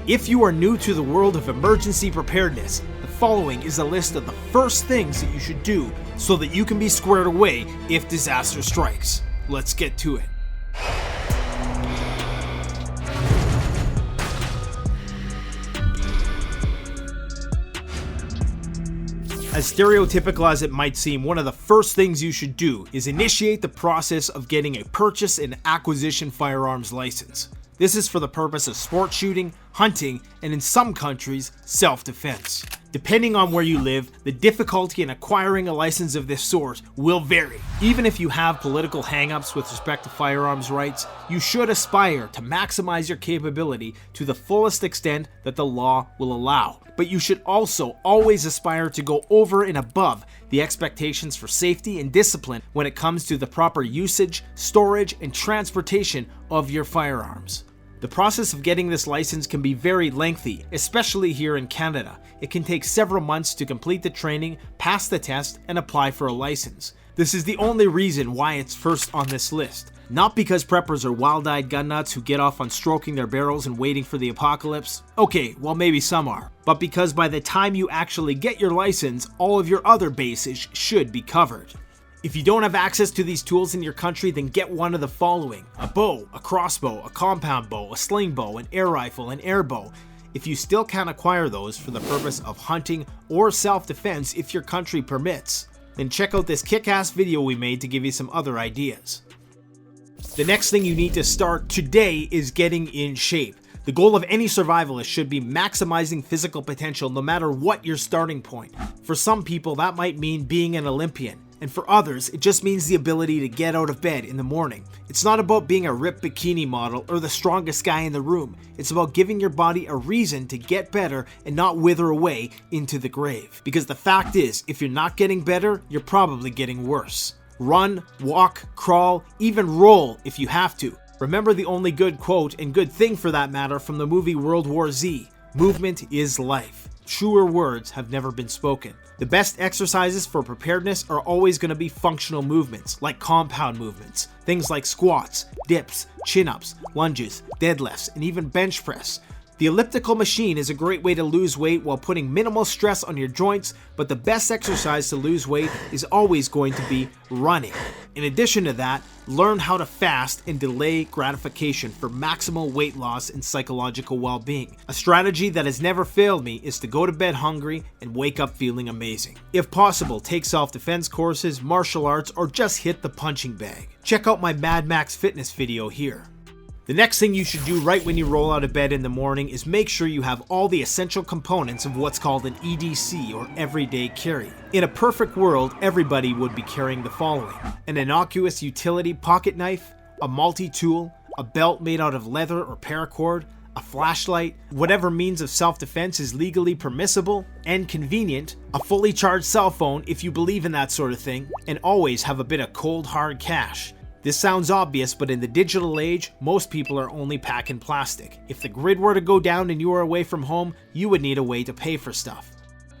If you are new to the world of emergency preparedness, the following is a list of the first things that you should do so that you can be squared away if disaster strikes. Let's get to it. As stereotypical as it might seem, one of the first things you should do is initiate the process of getting a purchase and acquisition firearms license. This is for the purpose of sport shooting, hunting, and in some countries, self-defense. Depending on where you live, the difficulty in acquiring a license of this sort will vary. Even if you have political hang-ups with respect to firearms rights, you should aspire to maximize your capability to the fullest extent that the law will allow. But you should also always aspire to go over and above the expectations for safety and discipline when it comes to the proper usage, storage, and transportation of your firearms. The process of getting this license can be very lengthy, especially here in Canada. It can take several months to complete the training, pass the test, and apply for a license. This is the only reason why it's first on this list. Not because preppers are wild-eyed gun nuts who get off on stroking their barrels and waiting for the apocalypse. Okay, well maybe some are. But because by the time you actually get your license, all of your other bases should be covered. If you don't have access to these tools in your country, then get one of the following: a bow, a crossbow, a compound bow, a sling bow, an air rifle, an air bow. If you still can't acquire those for the purpose of hunting or self-defense if your country permits, then check out this kick-ass video we made to give you some other ideas. The next thing you need to start today is getting in shape. The goal of any survivalist should be maximizing physical potential no matter what your starting point. For some people, that might mean being an Olympian. And for others, it just means the ability to get out of bed in the morning. It's not about being a ripped bikini model or the strongest guy in the room. It's about giving your body a reason to get better and not wither away into the grave. Because the fact is, if you're not getting better, you're probably getting worse. Run, walk, crawl, even roll if you have to. Remember the only good quote, and good thing for that matter, from the movie World War Z: "Movement is life." Truer words have never been spoken. The best exercises for preparedness are always going to be functional movements, like compound movements. Things like squats, dips, chin-ups, lunges, deadlifts, and even bench press. The elliptical machine is a great way to lose weight while putting minimal stress on your joints, but the best exercise to lose weight is always going to be running. In addition to that, learn how to fast and delay gratification for maximal weight loss and psychological well-being. A strategy that has never failed me is to go to bed hungry and wake up feeling amazing. If possible, take self-defense courses, martial arts, or just hit the punching bag. Check out my Mad Max fitness video here. The next thing you should do right when you roll out of bed in the morning is make sure you have all the essential components of what's called an EDC, or everyday carry. In a perfect world, everybody would be carrying the following: an innocuous utility pocket knife, a multi-tool, a belt made out of leather or paracord, a flashlight, whatever means of self-defense is legally permissible and convenient, a fully charged cell phone if you believe in that sort of thing, and always have a bit of cold hard cash. This sounds obvious, but in the digital age, most people are only packing plastic. If the grid were to go down and you were away from home, you would need a way to pay for stuff.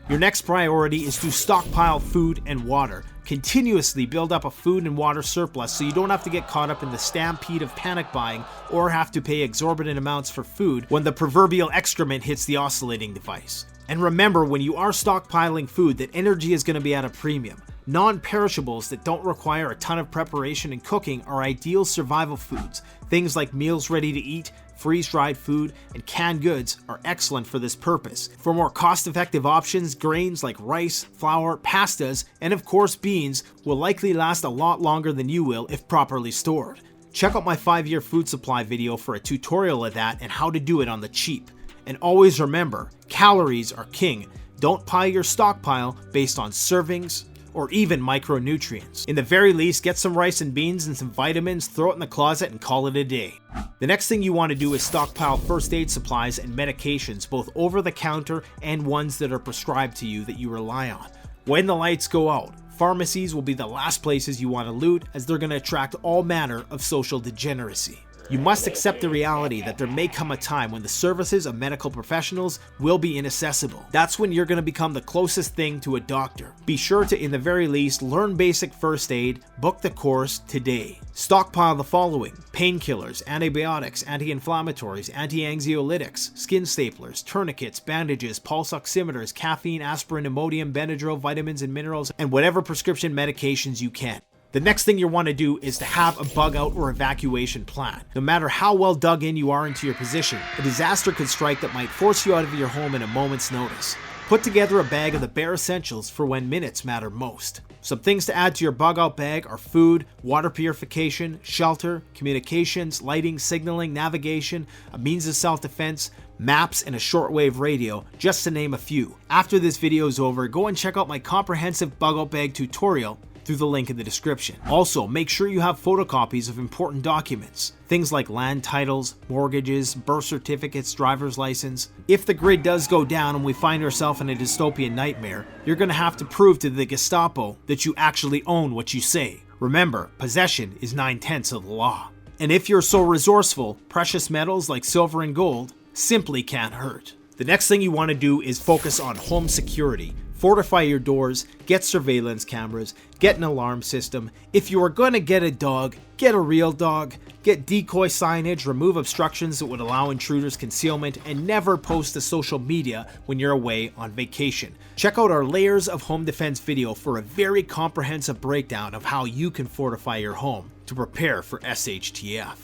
Your next priority is to stockpile food and water. Continuously build up a food and water surplus so you don't have to get caught up in the stampede of panic buying or have to pay exorbitant amounts for food when the proverbial excrement hits the oscillating device. And remember, when you are stockpiling food, that energy is going to be at a premium. Non-perishables that don't require a ton of preparation and cooking are ideal survival foods. Things like meals ready to eat, freeze-dried food, and canned goods are excellent for this purpose. For more cost-effective options, grains like rice, flour, pastas, and of course beans will likely last a lot longer than you will if properly stored. Check out my 5-year food supply video for a tutorial of that and how to do it on the cheap. And always remember, calories are king. Don't pile your stockpile based on servings or even micronutrients. In the very least, get some rice and beans and some vitamins, throw it in the closet, and call it a day. The next thing you want to do is stockpile first aid supplies and medications, both over the counter and ones that are prescribed to you that you rely on. When the lights go out, pharmacies will be the last places you want to loot, as they're going to attract all manner of social degeneracy. You must accept the reality that there may come a time when the services of medical professionals will be inaccessible. That's when you're going to become the closest thing to a doctor. Be sure to, in the very least, learn basic first aid, book the course today. Stockpile the following: painkillers, antibiotics, anti-inflammatories, anti-anxiolytics, skin staplers, tourniquets, bandages, pulse oximeters, caffeine, aspirin, Imodium, Benadryl, vitamins and minerals, and whatever prescription medications you can. The next thing you want to do is to have a bug out or evacuation plan. No matter how well dug in you are into your position, a disaster could strike that might force you out of your home in a moment's notice. Put together a bag of the bare essentials for when minutes matter most. Some things to add to your bug out bag are food, water purification, shelter, communications, lighting, signaling, navigation, a means of self-defense, maps, and a shortwave radio, just to name a few. After this video is over, go and check out my comprehensive bug out bag tutorial through the link in the description. Also, make sure you have photocopies of important documents, things like land titles, mortgages, birth certificates, driver's license. If the grid does go down and we find ourselves in a dystopian nightmare, you're going to have to prove to the Gestapo that you actually own what you say. Remember, possession is 9/10 of the law. And if you're so resourceful, precious metals like silver and gold simply can't hurt. The next thing you want to do is focus on home security. Fortify your doors, get surveillance cameras, get an alarm system. If you are going to get a dog, get a real dog. Get decoy signage, remove obstructions that would allow intruders concealment, and never post to social media when you're away on vacation. Check out our Layers of Home Defense video for a very comprehensive breakdown of how you can fortify your home to prepare for SHTF.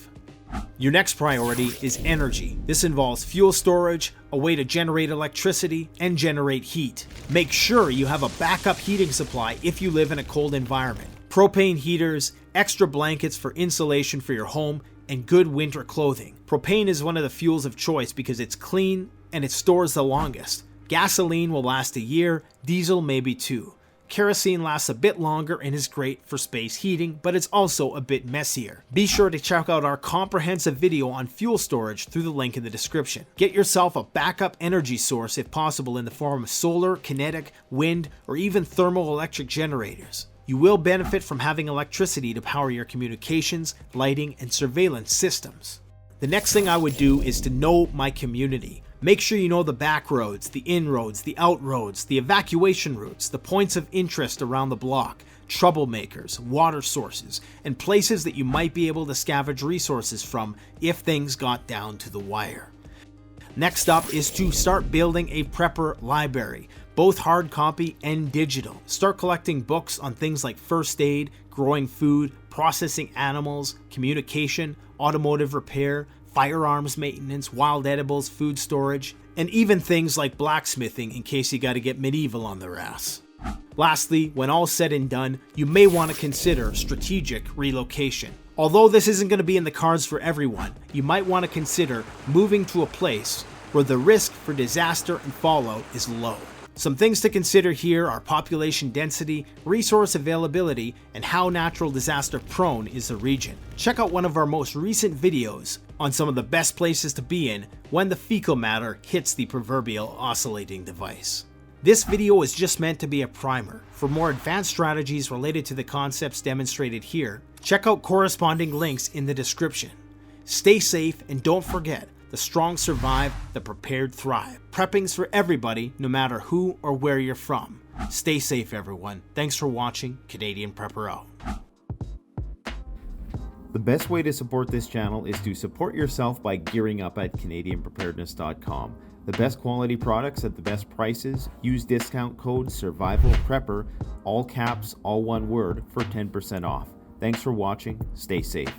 Your next priority is energy. This involves fuel storage, a way to generate electricity, and generate heat. Make sure you have a backup heating supply if you live in a cold environment. Propane heaters, extra blankets for insulation for your home, and good winter clothing. Propane is one of the fuels of choice because it's clean and it stores the longest. Gasoline will last a year, diesel maybe 2. Kerosene lasts a bit longer and is great for space heating, but it's also a bit messier. Be sure to check out our comprehensive video on fuel storage through the link in the description. Get yourself a backup energy source if possible in the form of solar, kinetic, wind, or even thermoelectric generators. You will benefit from having electricity to power your communications, lighting, and surveillance systems. The next thing I would do is to know my community. Make sure you know the back roads, the in roads, the out roads, the evacuation routes, the points of interest around the block, troublemakers, water sources, and places that you might be able to scavenge resources from if things got down to the wire. Next up is to start building a prepper library, both hard copy and digital. Start collecting books on things like first aid, growing food, processing animals, communication, automotive repair, firearms maintenance, wild edibles, food storage, and even things like blacksmithing in case you gotta get medieval on their ass. Lastly, when all said and done, you may want to consider strategic relocation. Although this isn't going to be in the cards for everyone, you might want to consider moving to a place where the risk for disaster and fallout is low. Some things to consider here are population density, resource availability, and how natural disaster prone is the region. Check out one of our most recent videos on some of the best places to be in when the fecal matter hits the proverbial oscillating device. This video is just meant to be a primer. For more advanced strategies related to the concepts demonstrated here, check out corresponding links in the description. Stay safe and don't forget, the strong survive, the prepared thrive. Prepping's for everybody, no matter who or where you're from. Stay safe, everyone. Thanks for watching. Canadian Prepper out. The best way to support this channel is to support yourself by gearing up at CanadianPreparedness.com. The best quality products at the best prices. Use discount code SURVIVALPREPPER, all caps, all one word, for 10% off. Thanks for watching. Stay safe.